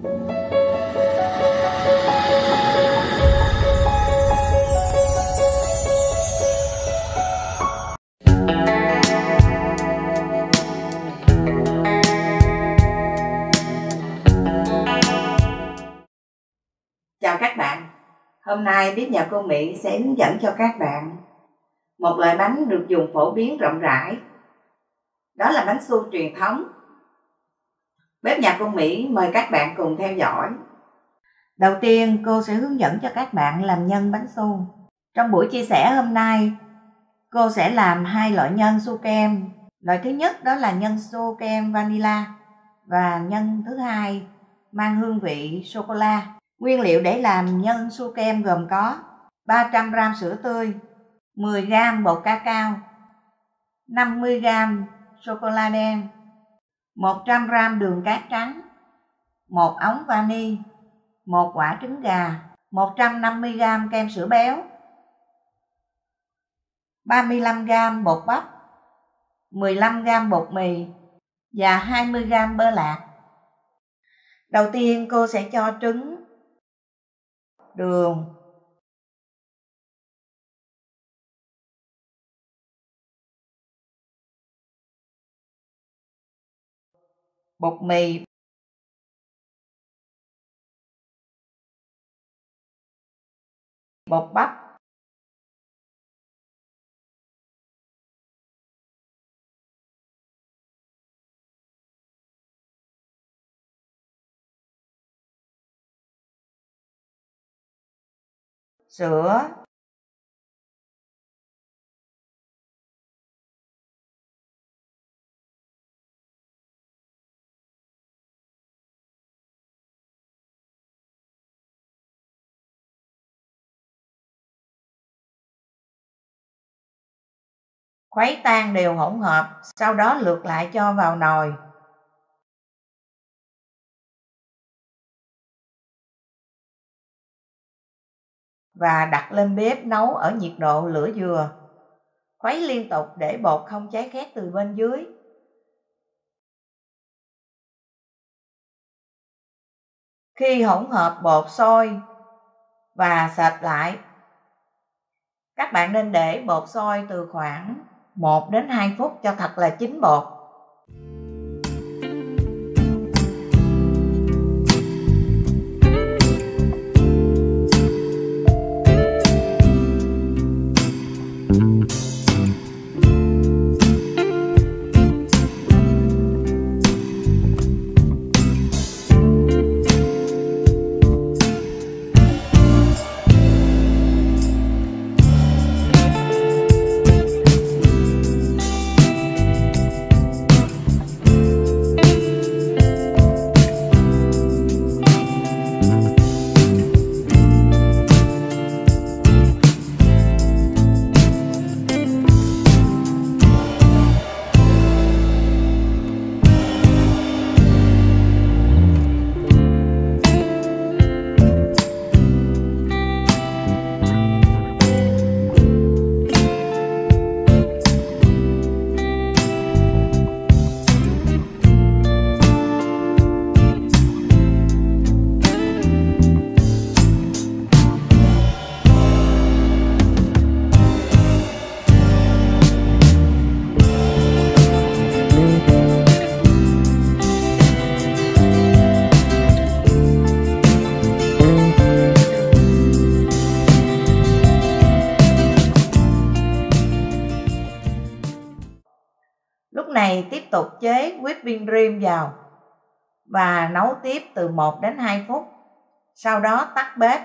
Chào các bạn, hôm nay bếp nhà cô Mỹ sẽ hướng dẫn cho các bạn một loại bánh được dùng phổ biến rộng rãi. Đó là bánh su truyền thống. Bếp nhà cô Mỹ mời các bạn cùng theo dõi. Đầu tiên cô sẽ hướng dẫn cho các bạn làm nhân bánh su. Trong buổi chia sẻ hôm nay, cô sẽ làm hai loại nhân su kem. Loại thứ nhất đó là nhân su kem vanilla và nhân thứ hai mang hương vị sô-cô-la. Nguyên liệu để làm nhân su kem gồm có 300g sữa tươi, 10g bột cacao, 50g sô-cô-la đen, 100g đường cát trắng, 1 ống vani, 1 quả trứng gà, 150g kem sữa béo, 35g bột bắp, 15g bột mì và 20g bơ lạc. Đầu tiên cô sẽ cho trứng, đường, bột mì, bột bắp, sữa, khuấy tan đều hỗn hợp, sau đó lượt lại cho vào nồi. Và đặt lên bếp nấu ở nhiệt độ lửa vừa. Khuấy liên tục để bột không cháy khét từ bên dưới. Khi hỗn hợp bột sôi và sệt lại, các bạn nên để bột sôi từ khoảng 1 đến 2 phút cho thật là chín bột. Lúc này tiếp tục chế whipping cream vào và nấu tiếp từ 1 đến 2 phút. Sau đó tắt bếp.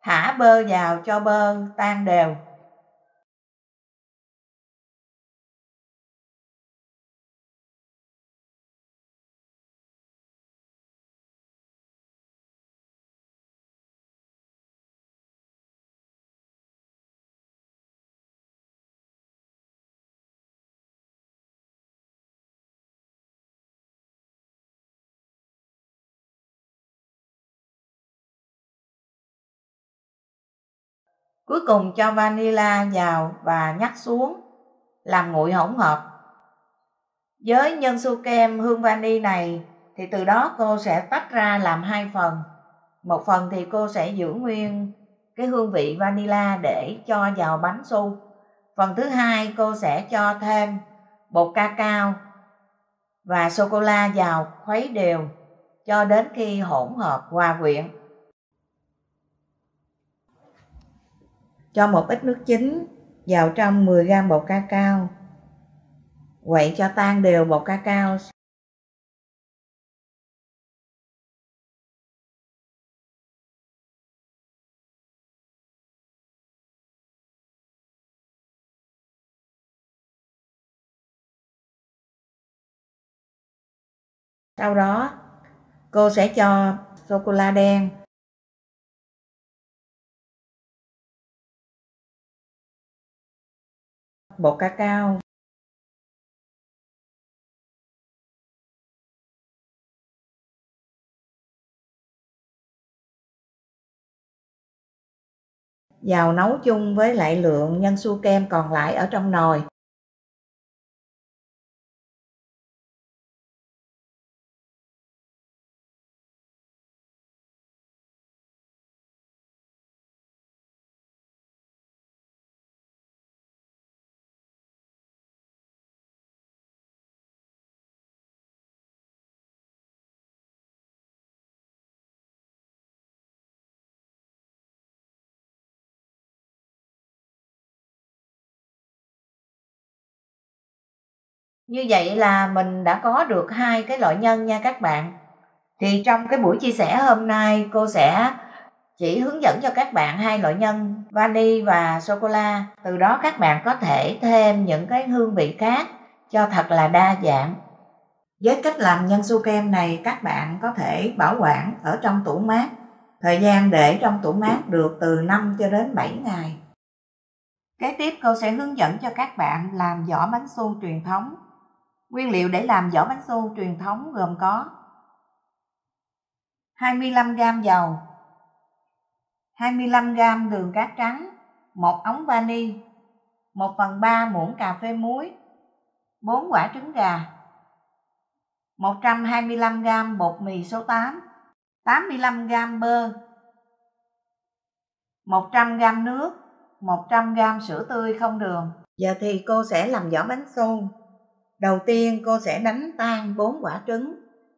Thả bơ vào cho bơ tan đều. Cuối cùng cho vanilla vào và nhắc xuống, làm nguội hỗn hợp. Với nhân su kem hương vani này thì từ đó cô sẽ tách ra làm 2 phần. Một phần thì cô sẽ giữ nguyên cái hương vị vanilla để cho vào bánh su. Phần thứ hai cô sẽ cho thêm bột cacao và sô-cô-la vào khuấy đều cho đến khi hỗn hợp hòa quyện. Cho một ít nước chín vào trong 10g bột cacao. Quậy cho tan đều bột cacao. Sau đó cô sẽ cho sô-cô-la đen, bột cacao, vào nấu chung với lại lượng nhân su kem còn lại ở trong nồi. Như vậy là mình đã có được 2 cái loại nhân nha các bạn. Thì trong cái buổi chia sẻ hôm nay cô sẽ chỉ hướng dẫn cho các bạn 2 loại nhân vani và sô-cô-la. Từ đó các bạn có thể thêm những cái hương vị khác cho thật là đa dạng. Với cách làm nhân su kem này các bạn có thể bảo quản ở trong tủ mát. Thời gian để trong tủ mát được từ 5 cho đến 7 ngày. Kế tiếp cô sẽ hướng dẫn cho các bạn làm giỏ bánh su truyền thống. Nguyên liệu để làm giỏ bánh su truyền thống gồm có 25g dầu, 25g đường cát trắng, 1 ống vani, 1/3 muỗng cà phê muối, 4 quả trứng gà, 125g bột mì số 8, 85g bơ, 100g nước, 100g sữa tươi không đường. Giờ thì cô sẽ làm giỏ bánh su. Đầu tiên cô sẽ đánh tan 4 quả trứng.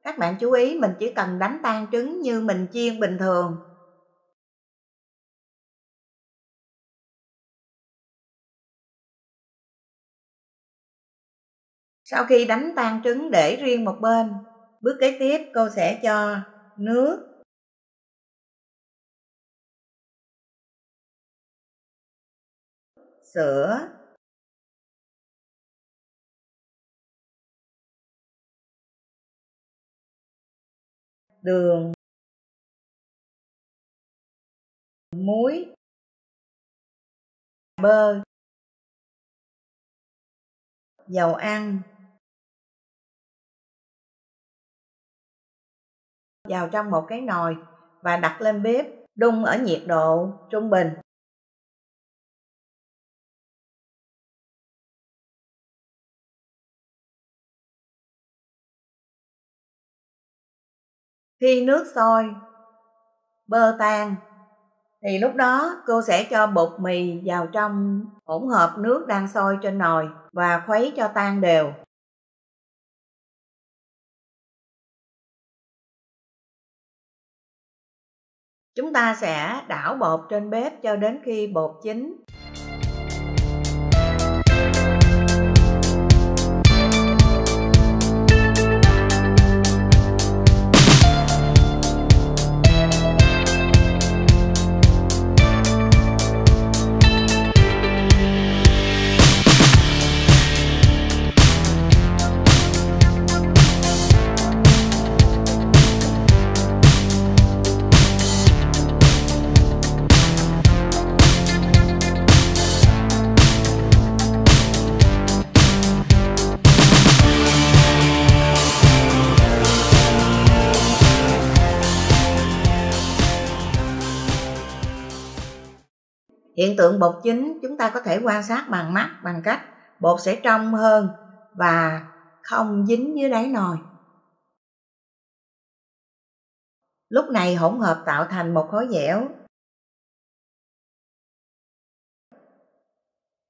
Các bạn chú ý mình chỉ cần đánh tan trứng như mình chiên bình thường. Sau khi đánh tan trứng để riêng một bên, bước kế tiếp cô sẽ cho nước, sữa, đường, muối, bơ, dầu ăn vào trong một cái nồi và đặt lên bếp đun ở nhiệt độ trung bình. Khi nước sôi, bơ tan thì lúc đó cô sẽ cho bột mì vào trong hỗn hợp nước đang sôi trên nồi và khuấy cho tan đều. Chúng ta sẽ đảo bột trên bếp cho đến khi bột chín. Hiện tượng bột chín chúng ta có thể quan sát bằng mắt bằng cách bột sẽ trong hơn và không dính dưới đáy nồi. Lúc này hỗn hợp tạo thành một khối dẻo.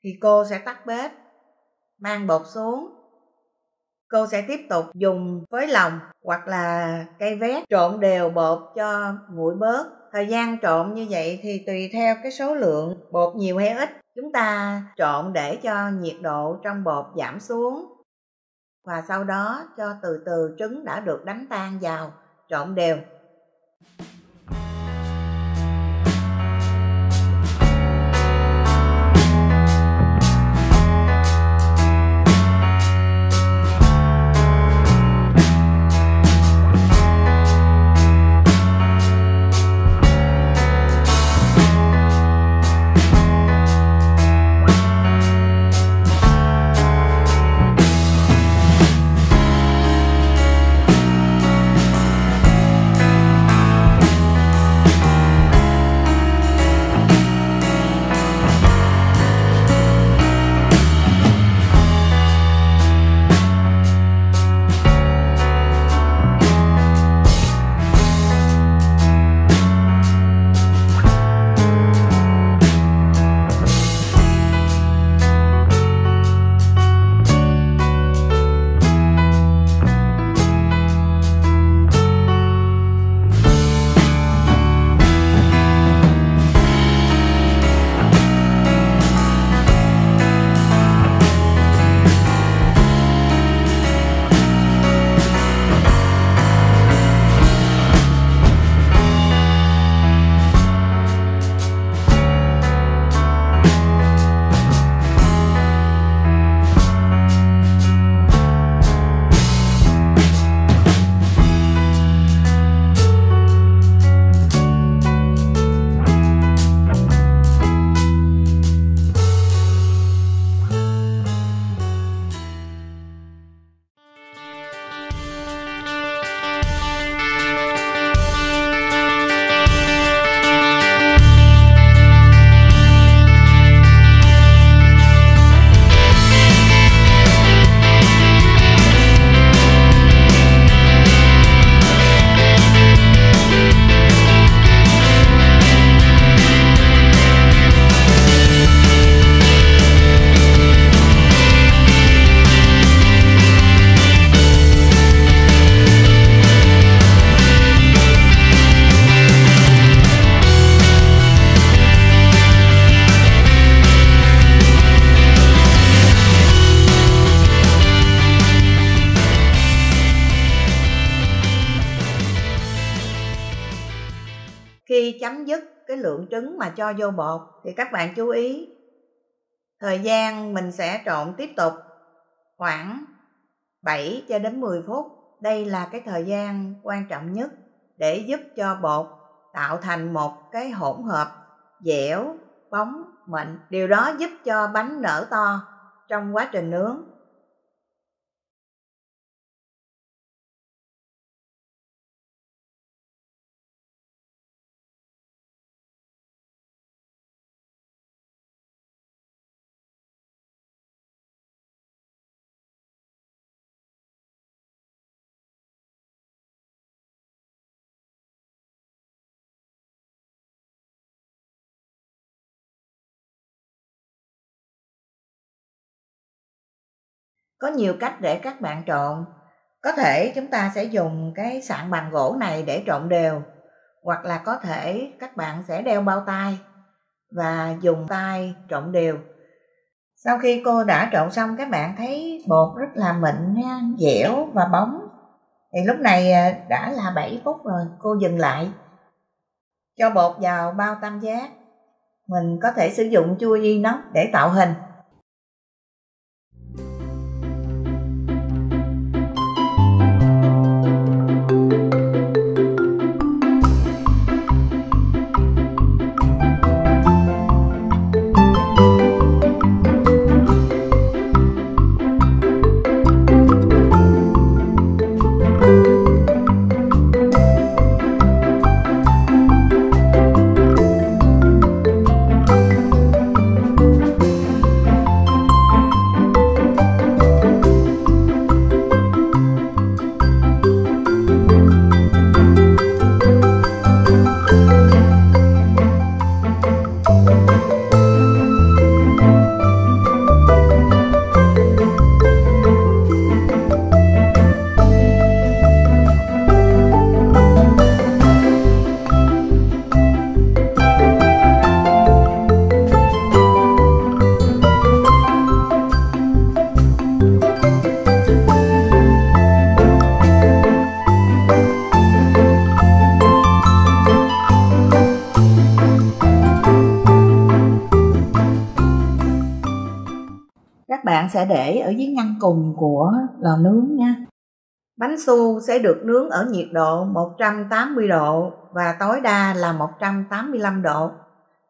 Thì cô sẽ tắt bếp, mang bột xuống. Cô sẽ tiếp tục dùng với lòng hoặc là cây vét trộn đều bột cho nguội bớt. Thời gian trộn như vậy thì tùy theo cái số lượng bột nhiều hay ít. Chúng ta trộn để cho nhiệt độ trong bột giảm xuống. Và sau đó cho từ từ trứng đã được đánh tan vào, trộn đều. Khi chấm dứt cái lượng trứng mà cho vô bột thì các bạn chú ý thời gian mình sẽ trộn tiếp tục khoảng 7 cho đến 10 phút. Đây là cái thời gian quan trọng nhất để giúp cho bột tạo thành một cái hỗn hợp dẻo, bóng, mịn. Điều đó giúp cho bánh nở to trong quá trình nướng. Có nhiều cách để các bạn trộn. Có thể chúng ta sẽ dùng cái sạn bằng gỗ này để trộn đều, hoặc là có thể các bạn sẽ đeo bao tay và dùng tay trộn đều. Sau khi cô đã trộn xong, các bạn thấy bột rất là mịn nha, dẻo và bóng. Thì lúc này đã là 7 phút rồi, cô dừng lại. Cho bột vào bao tam giác. Mình có thể sử dụng chui inox để tạo hình. bạn sẽ để ở dưới ngăn cùng của lò nướng nha. Bánh su sẽ được nướng ở nhiệt độ 180 độ và tối đa là 185 độ.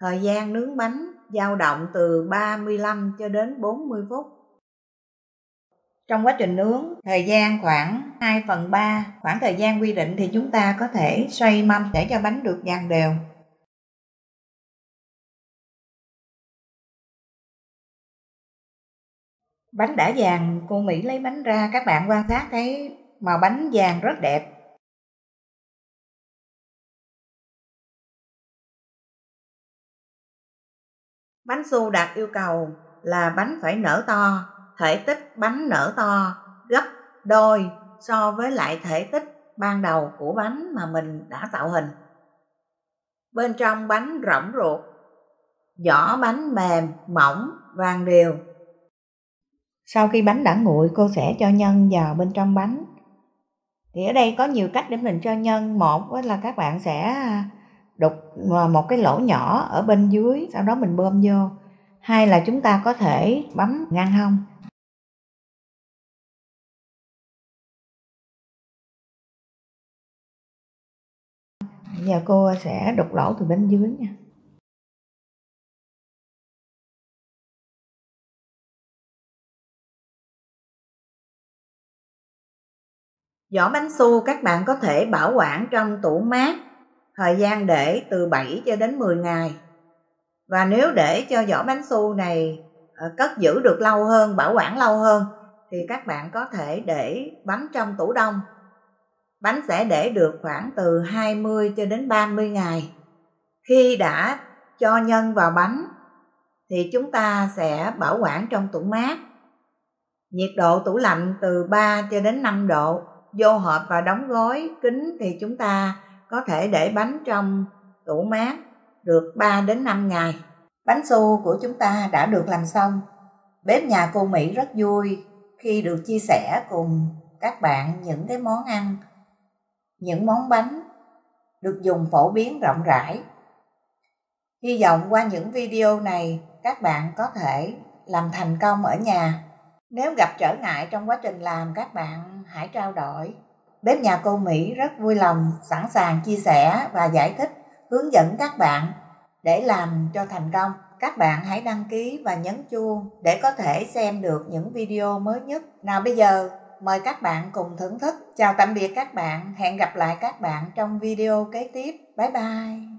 Thời gian nướng bánh dao động từ 35 cho đến 40 phút. Trong quá trình nướng, thời gian khoảng 2/3 khoảng thời gian quy định thì chúng ta có thể xoay mâm để cho bánh được dàn đều. Bánh đã dàn, cô Mỹ lấy bánh ra, các bạn quan sát thấy màu bánh vàng rất đẹp. Bánh su đạt yêu cầu là bánh phải nở to, thể tích bánh nở to gấp đôi so với lại thể tích ban đầu của bánh mà mình đã tạo hình. Bên trong bánh rỗng ruột, vỏ bánh mềm, mỏng, vàng đều. Sau khi bánh đã nguội, cô sẽ cho nhân vào bên trong bánh. Thì ở đây có nhiều cách để mình cho nhân. Một là các bạn sẽ đục một cái lỗ nhỏ ở bên dưới, sau đó mình bơm vô. Hai là chúng ta có thể bấm ngăn hông. Giờ cô sẽ đục lỗ từ bên dưới nha. Vỏ bánh su các bạn có thể bảo quản trong tủ mát, thời gian để từ 7 cho đến 10 ngày. Và nếu để cho vỏ bánh su này cất giữ được lâu hơn, bảo quản lâu hơn, thì các bạn có thể để bánh trong tủ đông. Bánh sẽ để được khoảng từ 20 cho đến 30 ngày. Khi đã cho nhân vào bánh thì chúng ta sẽ bảo quản trong tủ mát. Nhiệt độ tủ lạnh từ 3 cho đến 5 độ. Vô hộp và đóng gói kín thì chúng ta có thể để bánh trong tủ mát được 3 đến 5 ngày. Bánh su của chúng ta đã được làm xong. Bếp nhà cô Mỹ rất vui khi được chia sẻ cùng các bạn những cái món ăn, những món bánh được dùng phổ biến rộng rãi. Hy vọng qua những video này các bạn có thể làm thành công ở nhà. Nếu gặp trở ngại trong quá trình làm, các bạn hãy trao đổi. Bếp nhà cô Mỹ rất vui lòng sẵn sàng chia sẻ và giải thích, hướng dẫn các bạn để làm cho thành công. Các bạn hãy đăng ký và nhấn chuông để có thể xem được những video mới nhất. Nào bây giờ, mời các bạn cùng thưởng thức. Chào tạm biệt các bạn, hẹn gặp lại các bạn trong video kế tiếp. Bye bye.